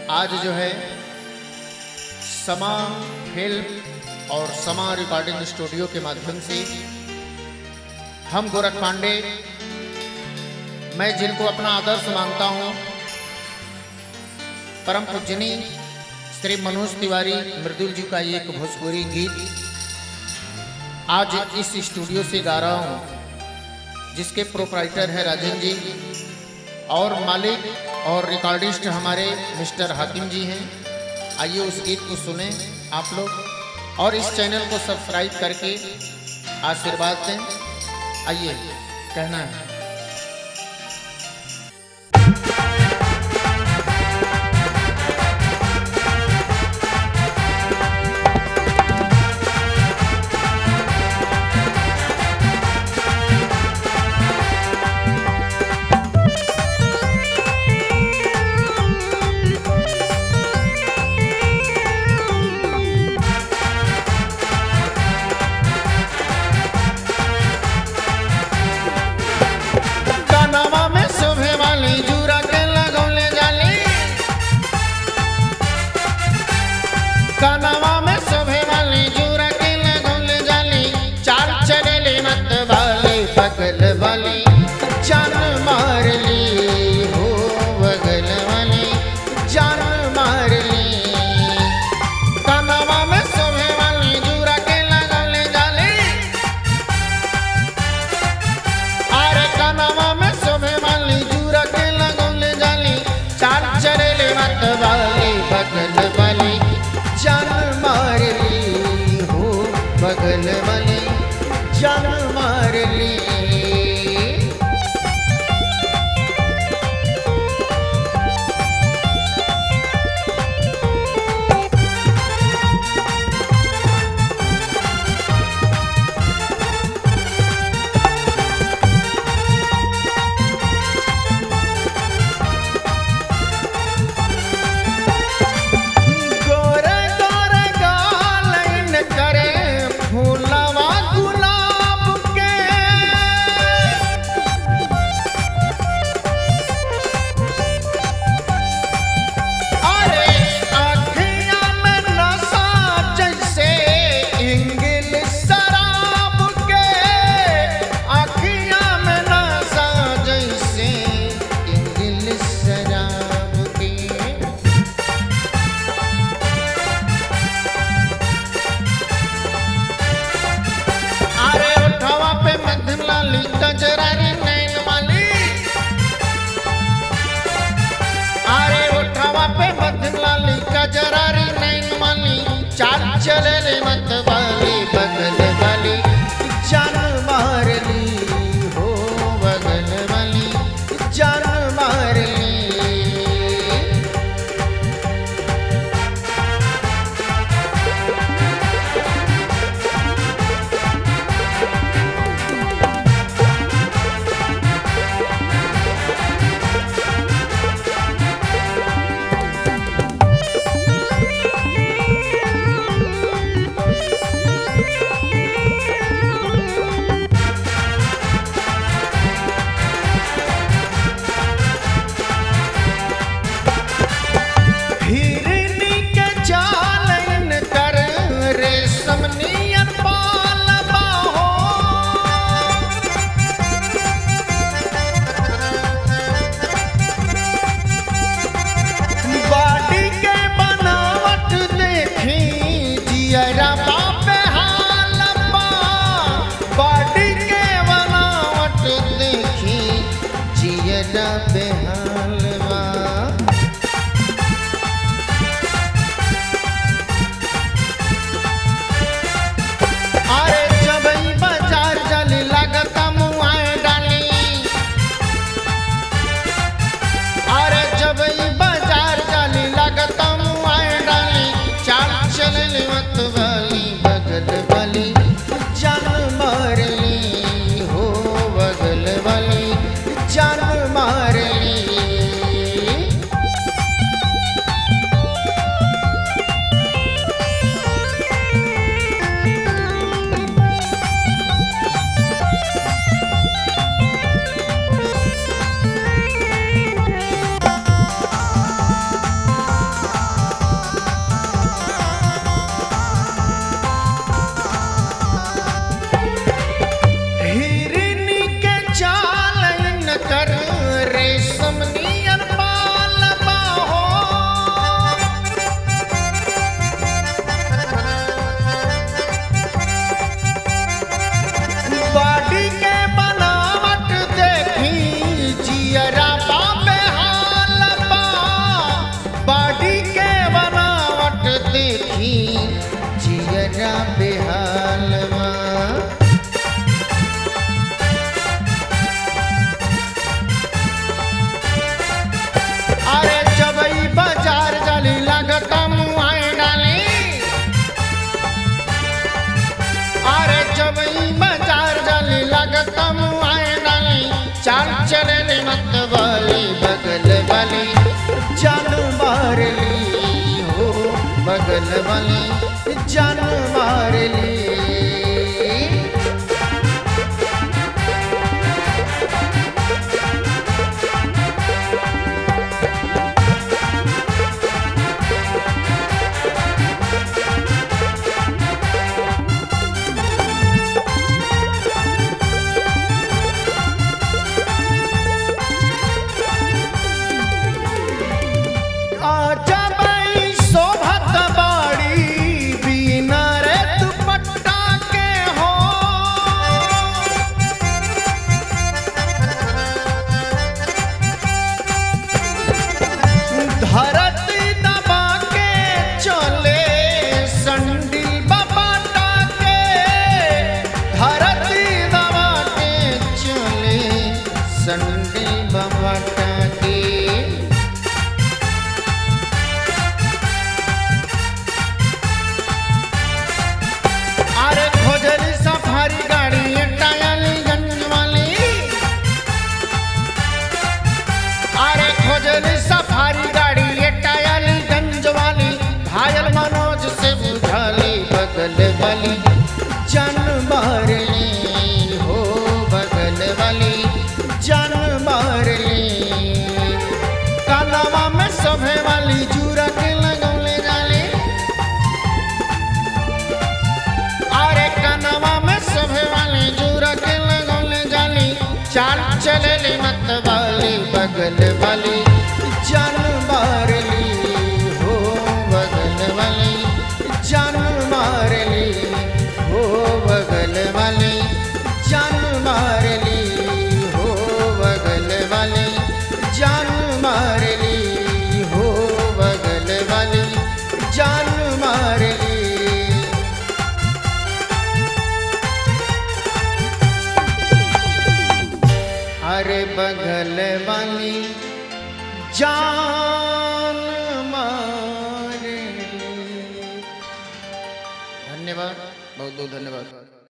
आज जो है समा फिल्म और समा रिकॉर्डिंग स्टूडियो के माध्यम से हम गोरख पांडे, मैं जिनको अपना आदर्श मानता हूं, परम पूजनी श्री मनोज तिवारी मृदुल जी का एक भोजपुरी गीत आज इस स्टूडियो से गा रहा हूं, जिसके प्रोप्राइटर है राजन जी और मालिक और रिकॉर्डिस्ट हमारे मिस्टर हाकिम जी हैं। आइए उस गीत को सुने आप लोग और इस चैनल को सब्सक्राइब करके आशीर्वाद दें। आइए कहना है कानवा में सभे वाली जूरा के लगौले जाली, चार चले मत वाली बगल वाली जान मार ली हो, बगल वाली जान मार ली। कानवा में सभे वाली जूरा के लगौले जाली, अरे कानवा में सभे वाली जूरा के लगौले जाली, चार चले मत वाली बगल वाली जान मार ली हो, बगल वाली जान मार ली। गजरारी नैन वाली, अरे उठावा पे मध्यम लाली गजरारी नैन वाली, चाल चले मत वाली बगल वाली जान मार ली हो, बगल वाली जान मार ली। जान मार ली। बगल वाली जान मार ली हो, बगल वाली जान मार ली। कानावा में सभे वाली जूरा के लगौले जाली, अरे कानावा में सभे वाली जूरा के लगौले जाली। चाल चले मत वाली बगल वाली जान मार ली हो, बगल वाली जान मार ली हो, बगल वाली जान मार ली हो, बगल वाली जान मार ली हो, बगल वाली जान मार ली। अरे बगल वाली जान मार ली। धन्यवाद, बहुत बहुत धन्यवाद।